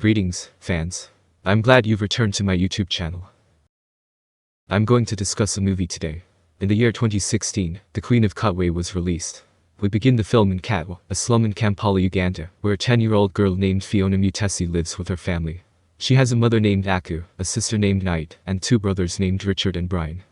Greetings, fans. I'm glad you've returned to my YouTube channel. I'm going to discuss a movie today. In the year 2016, The Queen of Katwe was released. We begin the film in Katwe, a slum in Kampala, Uganda, where a 10-year-old girl named Fiona Mutesi lives with her family. She has a mother named Aku, a sister named Knight, and two brothers named Richard and Brian.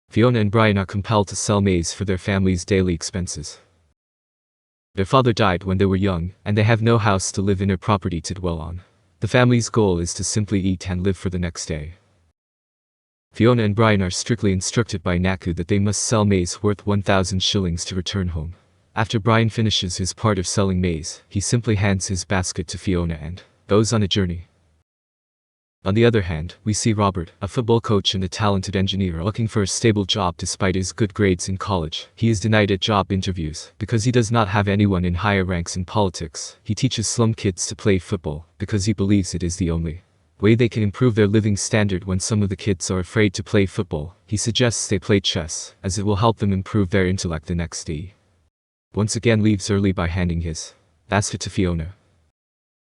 Fiona and Brian are compelled to sell maize for their family's daily expenses. Their father died when they were young, and they have no house to live in or property to dwell on. The family's goal is to simply eat and live for the next day. Fiona and Brian are strictly instructed by Naku that they must sell maize worth 1,000 shillings to return home. After Brian finishes his part of selling maize, he simply hands his basket to Fiona and goes on a journey. On the other hand, we see Robert, a football coach and a talented engineer looking for a stable job despite his good grades in college. He is denied at job interviews because he does not have anyone in higher ranks in politics. He teaches slum kids to play football because he believes it is the only way they can improve their living standard. When some of the kids are afraid to play football, he suggests they play chess, as it will help them improve their intellect the next day. Once again leaves early by handing his basket to Fiona.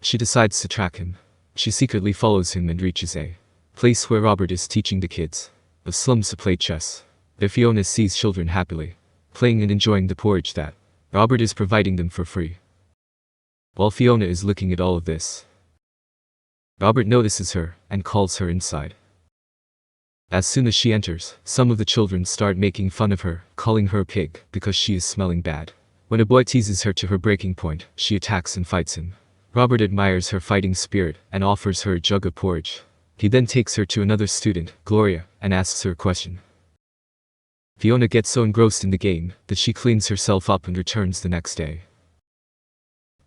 She decides to track him. She secretly follows him and reaches a place where Robert is teaching the kids of slums to play chess. There Fiona sees children happily playing and enjoying the porridge that Robert is providing them for free. While Fiona is looking at all of this, Robert notices her and calls her inside. As soon as she enters, some of the children start making fun of her, calling her a pig because she is smelling bad. When a boy teases her to her breaking point, she attacks and fights him. Robert admires her fighting spirit and offers her a jug of porridge. He then takes her to another student, Gloria, and asks her a question. Fiona gets so engrossed in the game that she cleans herself up and returns the next day.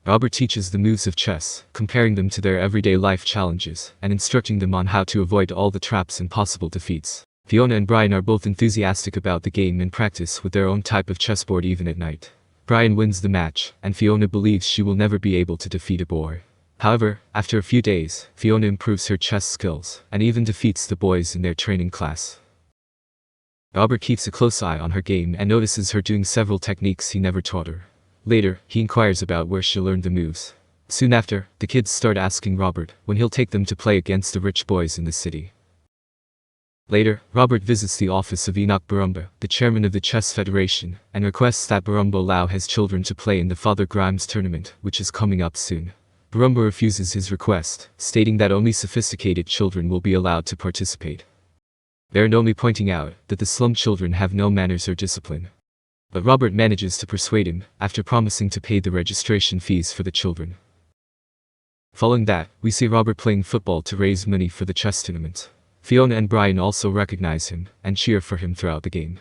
Robert teaches the moves of chess, comparing them to their everyday life challenges, and instructing them on how to avoid all the traps and possible defeats. Fiona and Brian are both enthusiastic about the game and practice with their own type of chessboard even at night. Brian wins the match, and Fiona believes she will never be able to defeat a boy. However, after a few days, Fiona improves her chess skills, and even defeats the boys in their training class. Robert keeps a close eye on her game and notices her doing several techniques he never taught her. Later, he inquires about where she learned the moves. Soon after, the kids start asking Robert when he'll take them to play against the rich boys in the city. Later, Robert visits the office of Enoch Barumba, the chairman of the Chess Federation, and requests that Barumba allow his children to play in the Father Grimes tournament, which is coming up soon. Barumba refuses his request, stating that only sophisticated children will be allowed to participate. Barumba pointing out that the slum children have no manners or discipline. But Robert manages to persuade him, after promising to pay the registration fees for the children. Following that, we see Robert playing football to raise money for the chess tournament. Fiona and Brian also recognize him, and cheer for him throughout the game.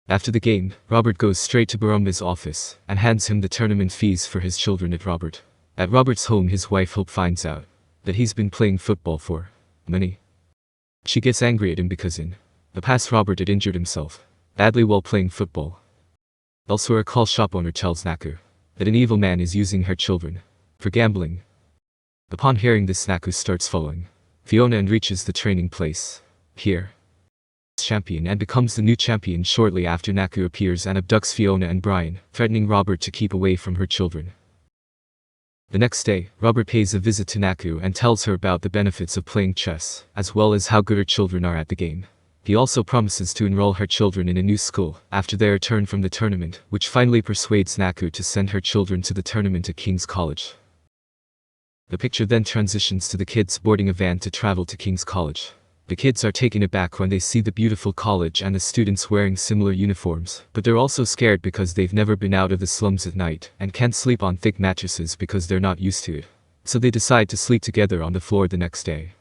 After the game, Robert goes straight to Barumba's office, and hands him the tournament fees for his children at Robert. At Robert's home, his wife Hope finds out that he's been playing football for money. She gets angry at him because in the past Robert had injured himself badly while playing football. Also, a call shop owner tells Naku that an evil man is using her children for gambling. Upon hearing this, Naku starts following Fiona and reaches the training place. Here, champion and becomes the new champion shortly after Naku appears and abducts Fiona and Brian, threatening Robert to keep away from her children. The next day, Robert pays a visit to Naku and tells her about the benefits of playing chess, as well as how good her children are at the game. He also promises to enroll her children in a new school after their return from the tournament, which finally persuades Naku to send her children to the tournament at King's College. The picture then transitions to the kids boarding a van to travel to King's College. The kids are taken aback when they see the beautiful college and the students wearing similar uniforms, but they're also scared because they've never been out of the slums at night and can't sleep on thick mattresses because they're not used to it. So they decide to sleep together on the floor the next day.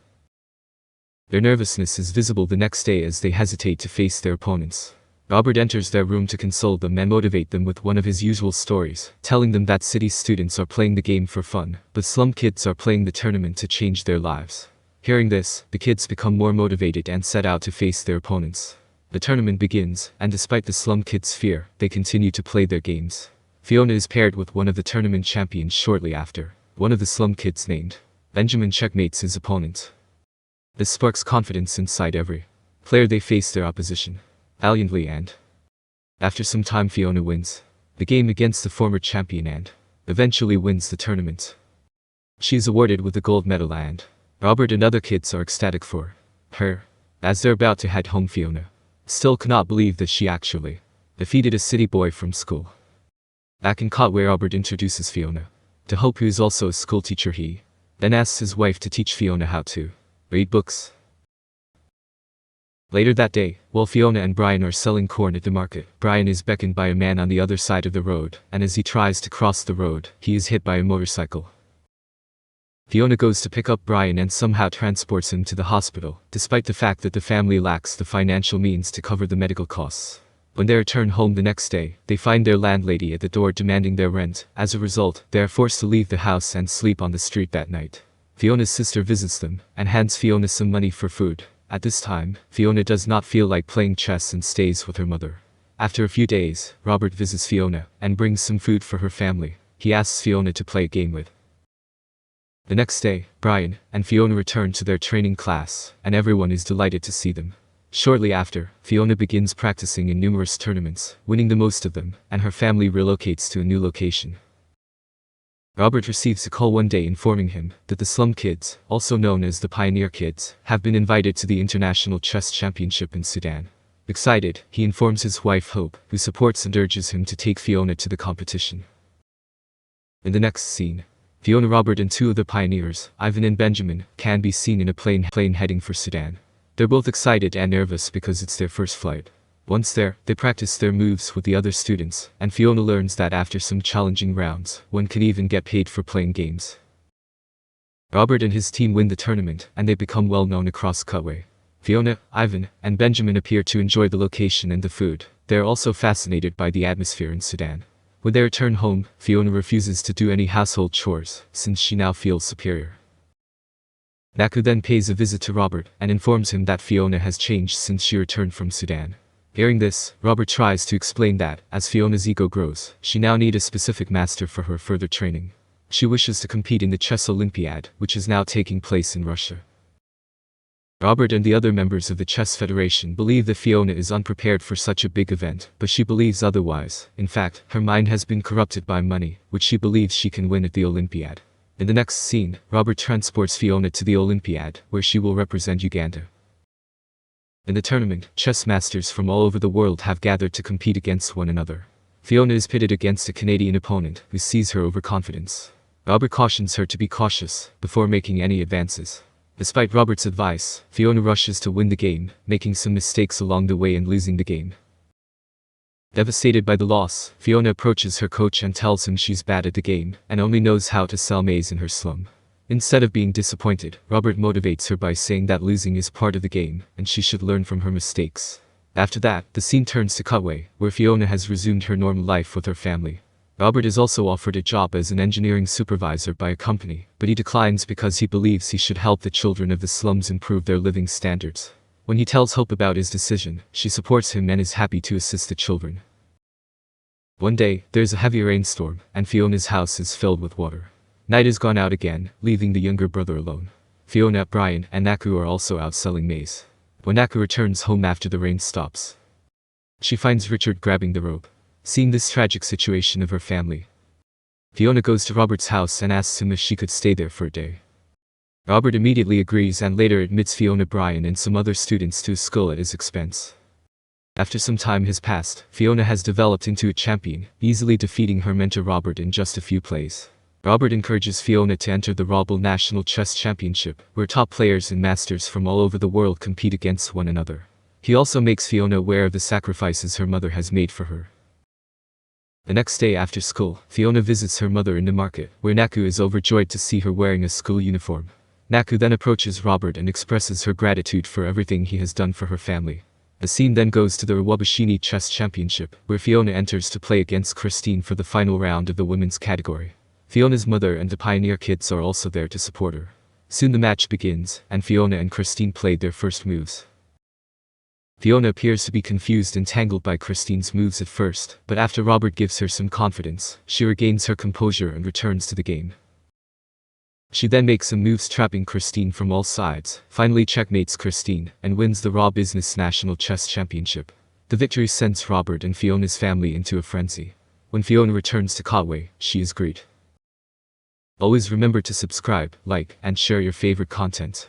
Their nervousness is visible the next day as they hesitate to face their opponents. Robert enters their room to console them and motivate them with one of his usual stories, telling them that city students are playing the game for fun, but slum kids are playing the tournament to change their lives. Hearing this, the kids become more motivated and set out to face their opponents. The tournament begins, and despite the slum kids' fear, they continue to play their games. Fiona is paired with one of the tournament champions shortly after. One of the slum kids named Benjamin checkmates his opponent. This sparks confidence inside every player. They face their opposition valiantly, and after some time Fiona wins the game against the former champion and eventually wins the tournament. She is awarded with the gold medal and Robert and other kids are ecstatic for her. As they're about to head home, Fiona still cannot believe that she actually defeated a city boy from school. Back in Cotway, Robert introduces Fiona to Hope, who is also a school teacher. He then asks his wife to teach Fiona how to read books. Later that day, while Fiona and Brian are selling corn at the market, Brian is beckoned by a man on the other side of the road, and as he tries to cross the road, he is hit by a motorcycle. Fiona goes to pick up Brian and somehow transports him to the hospital, despite the fact that the family lacks the financial means to cover the medical costs. When they return home the next day, they find their landlady at the door demanding their rent. As a result, they are forced to leave the house and sleep on the street that night. Fiona's sister visits them and hands Fiona some money for food. At this time, Fiona does not feel like playing chess and stays with her mother. After a few days, Robert visits Fiona and brings some food for her family. He asks Fiona to play a game with. The next day, Brian and Fiona return to their training class, and everyone is delighted to see them. Shortly after, Fiona begins practicing in numerous tournaments, winning the most of them, and her family relocates to a new location. Robert receives a call one day informing him that the Slum Kids, also known as the Pioneer Kids, have been invited to the International Chess Championship in Sudan. Excited, he informs his wife Hope, who supports and urges him to take Fiona to the competition. In the next scene, Fiona, Robert and two of the pioneers, Ivan and Benjamin, can be seen in a plane heading for Sudan. They're both excited and nervous because it's their first flight. Once there, they practice their moves with the other students, and Fiona learns that after some challenging rounds, one can even get paid for playing games. Robert and his team win the tournament, and they become well known across Cutway. Fiona, Ivan, and Benjamin appear to enjoy the location and the food. They are also fascinated by the atmosphere in Sudan. When they return home, Fiona refuses to do any household chores, since she now feels superior. Naku then pays a visit to Robert and informs him that Fiona has changed since she returned from Sudan. Hearing this, Robert tries to explain that, as Fiona's ego grows, she now needs a specific master for her further training. She wishes to compete in the Chess Olympiad, which is now taking place in Russia. Robert and the other members of the Chess Federation believe that Fiona is unprepared for such a big event, but she believes otherwise. In fact, her mind has been corrupted by money, which she believes she can win at the Olympiad. In the next scene, Robert transports Fiona to the Olympiad, where she will represent Uganda. In the tournament, chess masters from all over the world have gathered to compete against one another. Fiona is pitted against a Canadian opponent who sees her overconfidence. Robert cautions her to be cautious before making any advances. Despite Robert's advice, Fiona rushes to win the game, making some mistakes along the way and losing the game. Devastated by the loss, Fiona approaches her coach and tells him she's bad at the game and only knows how to sell maize in her slum. Instead of being disappointed, Robert motivates her by saying that losing is part of the game and she should learn from her mistakes. After that, the scene turns to Cutway, where Fiona has resumed her normal life with her family. Robert is also offered a job as an engineering supervisor by a company, but he declines because he believes he should help the children of the slums improve their living standards. When he tells Hope about his decision, she supports him and is happy to assist the children. One day, there's a heavy rainstorm, and Fiona's house is filled with water. Night has gone out again, leaving the younger brother alone. Fiona, Brian, and Naku are also out selling maize. When Naku returns home after the rain stops, she finds Richard grabbing the rope. Seeing this tragic situation of her family, Fiona goes to Robert's house and asks him if she could stay there for a day. Robert immediately agrees and later admits Fiona, Brian, and some other students to school at his expense. After some time has passed, Fiona has developed into a champion, easily defeating her mentor Robert in just a few plays. Robert encourages Fiona to enter the Robel National Chess Championship, where top players and masters from all over the world compete against one another. He also makes Fiona aware of the sacrifices her mother has made for her. The next day after school, Fiona visits her mother in the market, where Naku is overjoyed to see her wearing a school uniform. Naku then approaches Robert and expresses her gratitude for everything he has done for her family. The scene then goes to the Rwabashini Chess Championship, where Fiona enters to play against Christine for the final round of the women's category. Fiona's mother and the Pioneer Kids are also there to support her. Soon the match begins, and Fiona and Christine played their first moves. Fiona appears to be confused and tangled by Christine's moves at first, but after Robert gives her some confidence, she regains her composure and returns to the game. She then makes some moves trapping Christine from all sides, finally checkmates Christine, and wins the Raw Business National Chess Championship. The victory sends Robert and Fiona's family into a frenzy. When Fiona returns to Cotway, she is great. Always remember to subscribe, like, and share your favorite content.